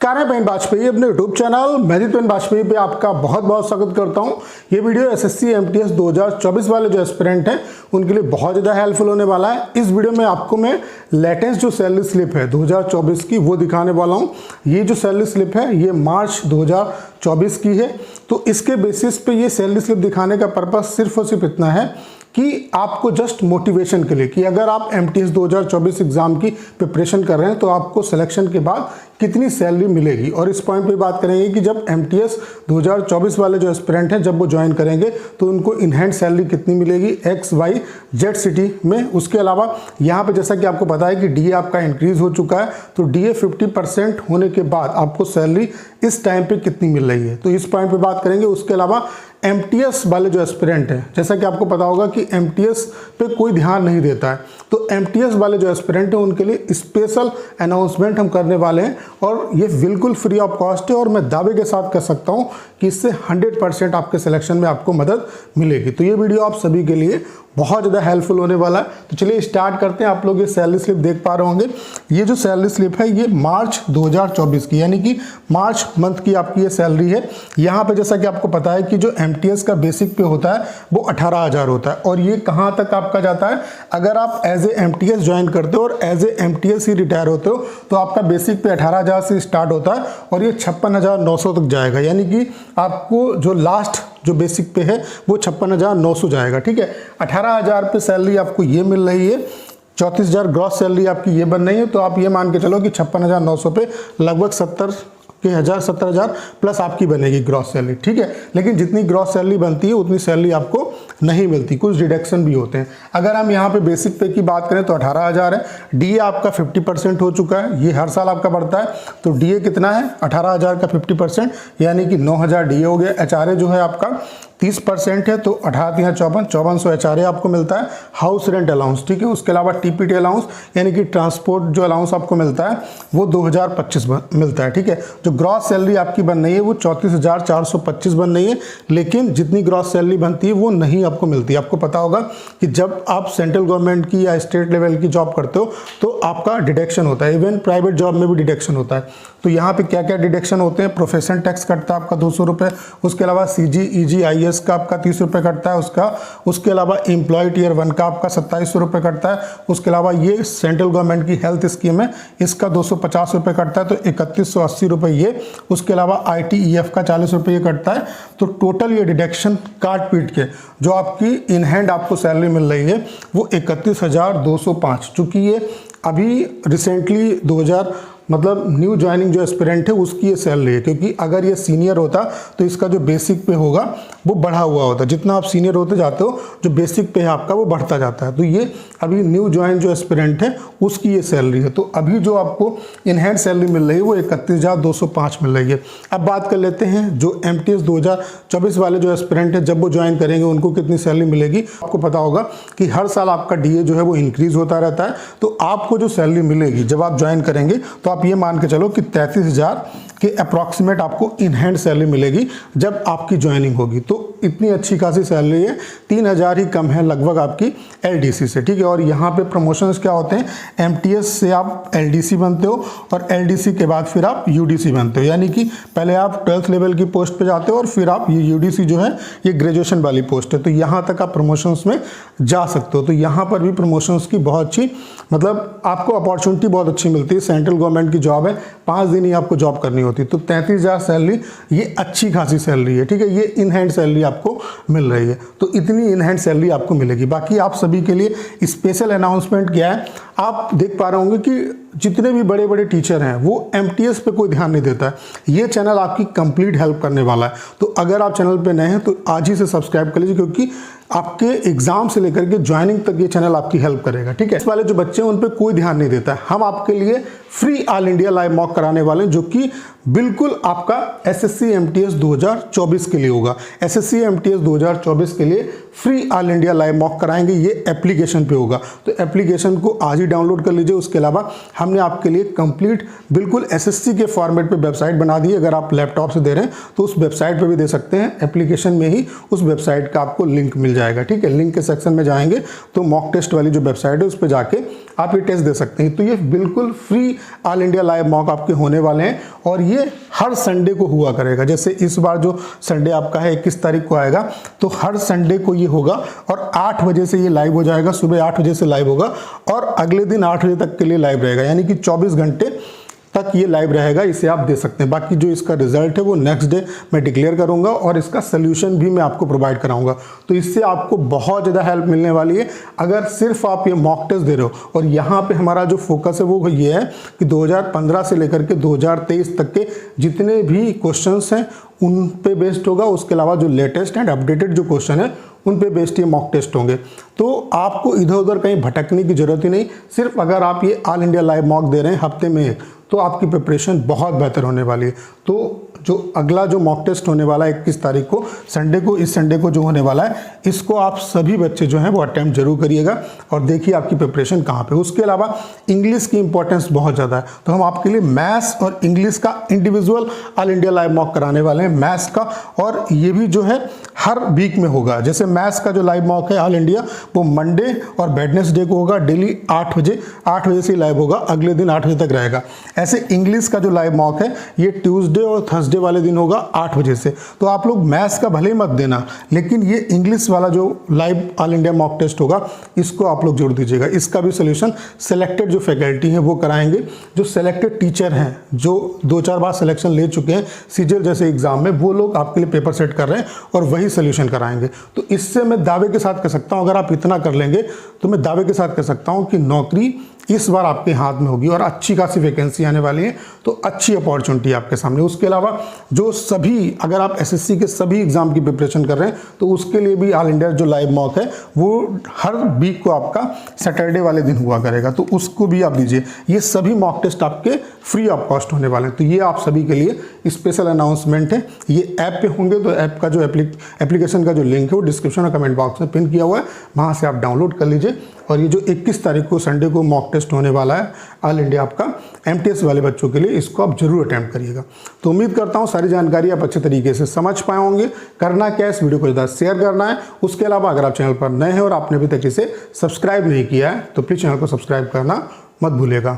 कार्य पेन वाजपेयी अपने YouTube channel मेहदीत pen Vajpayee पे आपका बहुत बहुत स्वागत करता हूं। ये वीडियो एसएससी एमटीएस 2024 वाले जो एस्पिरेंट हैं उनके लिए बहुत ज़्यादा हेल्पफुल होने वाला है। इस वीडियो में आपको मैं लेटेस्ट जो सैलरी स्लिप है 2024 की वो दिखाने वाला हूं। ये जो सैलरी स्लिप है ये मार्च 2024 की है। तो इसके बेसिस पे ये सैलरी स्लिप दिखाने का पर्पस सिर्फ और सिर्फ इतना है कि आपको जस्ट मोटिवेशन के लिए कि अगर आप एमटीएस 2024 एग्जाम की प्रिपरेशन कर रहे हैं तो आपको सिलेक्शन के बाद कितनी सैलरी मिलेगी। और इस पॉइंट पे बात करेंगे कि जब एमटीएस 2024 वाले जो एस्पिरेंट हैं जब वो ज्वाइन करेंगे तो उनको इन हैंड सैलरी कितनी मिलेगी XYZ सिटी में। उसके अलावा यहाँ पे जैसा कि आपको पता है कि डीए आपका इंक्रीज हो चुका है, तो डीए 50% होने के बाद आपको सैलरी इस टाइम पे कितनी मिल रही है, तो इस पॉइंट पे बात करेंगे। उसके अलावा एमटीएस वाले जो एस्पिरेंट हैं, जैसा कि आपको पता होगा कि एमटीएस पे कोई ध्यान नहीं देता है, तो एमटीएस वाले जो एस्पिरेंट हैं उनके लिए स्पेशल अनाउंसमेंट हम करने वाले हैं और ये बिल्कुल फ्री ऑफ कॉस्ट है। और मैं दावे के साथ कह सकता हूँ कि इससे 100% आपके सिलेक्शन में आपको मदद मिलेगी। तो ये वीडियो आप सभी के लिए बहुत ज़्यादा हेल्पफुल होने वाला है। तो चलिए स्टार्ट करते हैं। आप लोग ये सैलरी स्लिप देख पा रहे होंगे। ये जो सैलरी स्लिप है ये मार्च 2024 की, यानी कि मार्च मंथ की आपकी ये सैलरी है। यहाँ पे जैसा कि आपको पता है कि जो एमटीएस का बेसिक पे होता है वो 18,000 होता है। और ये कहाँ तक आपका जाता है, अगर आप एज ए एमटीएस ज्वाइन करते हो और एज ए एमटीएस ही रिटायर होते हो तो आपका बेसिक पे 18,000 से स्टार्ट होता है और ये 56,900 तक जाएगा। यानी कि आपको जो लास्ट जो बेसिक पे है वो 56,900 जाएगा। ठीक है, 18,000 पे सैलरी आपको ये मिल रही है, 34,000 ग्रॉस सैलरी आपकी ये बन रही है। तो आप ये मान के चलो कि 56,900 पे लगभग 70,000 प्लस आपकी बनेगी ग्रॉस सैलरी। ठीक है, लेकिन जितनी ग्रॉस सैलरी बनती है उतनी सैलरी आपको नहीं मिलती, कुछ डिडक्शन भी होते हैं। अगर हम यहाँ पे बेसिक पे की बात करें तो 18,000 है, डीए आपका 50% हो चुका है, ये हर साल आपका बढ़ता है। तो डीए कितना है, 18,000 का 50% यानी कि 9,000 डीए हो गया। एचआरए जो है आपका 30% है, तो 18,54,5400 एचआरए आपको मिलता है। हाउस रेंट अलाउंस, ठीक है, उसके अलावा टीपीटी अलाउंस यानी कि ट्रांसपोर्ट जो अलाउंस आपको मिलता है वो 2,025 मिलता है। ठीक है, जो ग्रॉस सैलरी आपकी बन रही है वो 34,425 बन रही है, लेकिन जितनी ग्रॉस सैलरी बनती है वो नहीं आपको मिलती। आपको पता होगा कि जब आप सेंट्रल गवर्नमेंट की या स्टेट लेवल की जॉब करते हो तो आपका डिडक्शन होता है, इवन प्राइवेट जॉब में भी डिडक्शन होता है। तो यहाँ पे क्या क्या डिडक्शन होते हैं, प्रोफेशन टैक्स कटता है आपका 200 रुपये, उसके अलावा CG EG IS का आपका 30 रुपये कटता है उसके अलावा एम्प्लॉय टियर 1 का आपका 2700 रुपये कटता है। उसके अलावा ये सेंट्रल गवर्नमेंट की हेल्थ स्कीम है, इसका 250 रुपये कटता है, तो 3180 रुपये ये। उसके अलावा ITEF का 40 रुपये ये कटता है। तो टोटल ये डिडक्शन काट पीट के जो आपकी इन हैंड आपको सैलरी मिल रही है वो 31,205, चूँकि ये अभी रिसेंटली 2000 मतलब न्यू ज्वाइनिंग जो एस्पिरेंट है उसकी ये सैलरी है। क्योंकि अगर ये सीनियर होता तो इसका जो बेसिक पे होगा वो बढ़ा हुआ होता, जितना आप सीनियर होते जाते हो जो बेसिक पे है आपका वो बढ़ता जाता है। तो ये अभी न्यू ज्वाइन जो एस्पिरेंट है उसकी ये सैलरी है। तो अभी जो आपको इन हैंड सैलरी मिल रही है वो 31,205 मिल रही है। अब बात कर लेते हैं जो एमटीएस 2024 वाले जो एस्पिरेंट है जब वो ज्वाइन करेंगे उनको कितनी सैलरी मिलेगी। आपको पता होगा कि हर साल आपका डीए जो है वो इंक्रीज होता रहता है, तो आपको जो सैलरी मिलेगी जब आप ज्वाइन करेंगे तो आप ये मान के चलो कि 33,000 के अप्रॉक्सीमेट आपको इन हैंड सैलरी मिलेगी जब आपकी ज्वाइनिंग होगी। तो इतनी अच्छी खासी सैलरी है, 3,000 ही कम है लगभग आपकी एलडीसी से। ठीक है, और यहाँ पे प्रमोशंस क्या होते हैं, एमटीएस से आप एलडीसी बनते हो और एलडीसी के बाद फिर आप यूडीसी बनते हो। यानी कि पहले आप 12th लेवल की पोस्ट पे जाते हो और फिर आप ये यूडीसी जो है ये ग्रेजुएशन वाली पोस्ट है, तो यहाँ तक आप प्रमोशंस में जा सकते हो। तो यहाँ पर भी प्रमोशंस की बहुत अच्छी मतलब आपको अपॉर्चुनिटी बहुत अच्छी मिलती है। सेंट्रल गवर्नमेंट की जॉब है, 5 दिन ही आपको जॉब करनी होती है। तो 33,000 सैलरी ये अच्छी खासी सैलरी है। ठीक है, ये इन हैंड सैलरी आपको मिल रही है, तो इतनी इन हैंड सैलरी आपको मिलेगी। बाकी आप सभी के लिए स्पेशल अनाउंसमेंट क्या है, आप देख पा रहे होंगे कि जितने भी बड़े बड़े टीचर हैं वो एमटीएस पे कोई ध्यान नहीं देता है। ये चैनल आपकी कंप्लीट हेल्प करने वाला है। तो अगर आप चैनल पे नए हैं तो आज ही से सब्सक्राइब कर लीजिए, क्योंकि आपके एग्जाम से लेकर के ज्वाइनिंग तक ये चैनल आपकी हेल्प करेगा। ठीक है, इस वाले जो बच्चे हैं उन पे कोई ध्यान नहीं देता है। हम आपके लिए free all India live mock कराने वाले हैं जो कि बिल्कुल आपका एसएससी एमटीएस 2024 के लिए होगा। एसएससी एमटीएस 2024 के लिए free all India live mock कराएंगे, ये एप्लीकेशन पे होगा। तो एप्लीकेशन को आज ही डाउनलोड कर लीजिए। उसके अलावा हमने आपके लिए कंप्लीट बिल्कुल एसएससी के फॉर्मेट पे वेबसाइट बना दी है। अगर आप लैपटॉप से दे रहे हैं तो उस वेबसाइट पे भी दे सकते हैं, एप्लीकेशन में ही उस वेबसाइट का आपको लिंक मिल जाएगा। ठीक है, लिंक के सेक्शन में जाएंगे तो मॉक टेस्ट वाली जो वेबसाइट है उस पर जाके आप ये टेस्ट दे सकते हैं। तो ये बिल्कुल free all India live mock आपके होने वाले हैं और ये हर संडे को हुआ करेगा। जैसे इस बार जो संडे आपका है 21 तारीख को आएगा, तो हर संडे को ये होगा और 8 बजे से ये लाइव हो जाएगा, सुबह 8 बजे से लाइव होगा और अगले दिन 8 बजे तक के लिए लाइव रहेगा, यानी कि 24 घंटे तक ये लाइव रहेगा। इसे आप दे सकते हैं। बाकी जो इसका रिजल्ट है वो नेक्स्ट डे मैं डिक्लेयर करूंगा और इसका सोल्यूशन भी मैं आपको प्रोवाइड कराऊंगा। तो इससे आपको बहुत ज़्यादा हेल्प मिलने वाली है अगर सिर्फ आप ये मॉक टेस्ट दे रहे हो। और यहाँ पे हमारा जो फोकस है वो ये है कि 2015 से लेकर के 2023 तक के जितने भी क्वेश्चंस हैं उन पे बेस्ड होगा। उसके अलावा जो लेटेस्ट एंड अपडेटेड जो क्वेश्चन है उन पे बेस्ड ये मॉक टेस्ट होंगे। तो आपको इधर उधर कहीं भटकने की जरूरत ही नहीं। सिर्फ अगर आप ये ऑल इंडिया लाइव मॉक दे रहे हैं हफ्ते में एक, तो आपकी प्रिपरेशन बहुत बेहतर होने वाली है। तो जो अगला जो मॉक टेस्ट होने वाला है 21 तारीख को संडे को, इस संडे को जो होने वाला है, इसको आप सभी बच्चे जो हैं वो अटेम्प्ट जरूर करिएगा और देखिए आपकी प्रिपरेशन कहाँ पे। उसके अलावा इंग्लिश की इंपॉर्टेंस बहुत ज़्यादा है, तो हम आपके लिए मैथ्स और इंग्लिश का individual all India live mock कराने वाले हैं मैथ्स का। और ये भी जो है हर वीक में होगा। जैसे मैथ्स का जो लाइव मॉक है ऑल इंडिया वो मंडे और वेडनेसडे को होगा, डेली 8 बजे से लाइव होगा, अगले दिन 8 बजे तक रहेगा। ऐसे इंग्लिश का जो लाइव मॉक है ये ट्यूसडे और थर्सडे वाले दिन होगा 8 बजे से। तो आप लोग मैथ्स का भले ही मत देना, लेकिन ये इंग्लिश वाला जो live all India mock test होगा इसको आप लोग जोड़ दीजिएगा। इसका भी सोल्यूशन सेलेक्टेड जो फैकल्टी हैं वो कराएंगे, जो सेलेक्टेड टीचर हैं, जो 2-4 बार सिलेक्शन ले चुके हैं सीजीएल जैसे एग्जाम में, वो लोग आपके लिए पेपर सेट कर रहे हैं और वही सोल्यूशन कराएंगे। तो इससे मैं दावे के साथ कह सकता हूँ, अगर आप इतना कर लेंगे तो मैं दावे के साथ कह सकता हूँ कि नौकरी इस बार आपके हाथ में होगी और अच्छी खासी वैकेंसी आने वाली है। तो अच्छी अपॉर्चुनिटी आपके सामने। उसके अलावा जो सभी, अगर आप एसएससी के सभी एग्जाम की प्रिपरेशन कर रहे हैं तो उसके लिए भी ऑल इंडिया जो लाइव मॉक है वो हर वीक को आपका सैटरडे वाले दिन हुआ करेगा, तो उसको भी आप दीजिए। ये सभी मॉक टेस्ट आपके फ्री ऑफ कॉस्ट होने वाले हैं। तो ये आप सभी के लिए स्पेशल अनाउंसमेंट है। ये ऐप पे होंगे, तो ऐप का जो एप्लीकेशन का जो लिंक है वो डिस्क्रिप्शन और कमेंट बॉक्स में पिन किया हुआ है, वहाँ से आप डाउनलोड कर लीजिए। और ये जो 21 तारीख को संडे को मॉक टेस्ट होने वाला है ऑल इंडिया आपका एमटीएस वाले बच्चों के लिए, इसको आप जरूर अटेम्प्ट करिएगा। तो उम्मीद करता हूँ सारी जानकारी आप अच्छे तरीके से समझ पाए होंगे। करना क्या है, इस वीडियो को ज़्यादा शेयर करना है। उसके अलावा अगर आप चैनल पर नए हैं और आपने अभी तक इसे सब्सक्राइब नहीं किया है तो प्लीज़ चैनल को सब्सक्राइब करना मत भूलिएगा।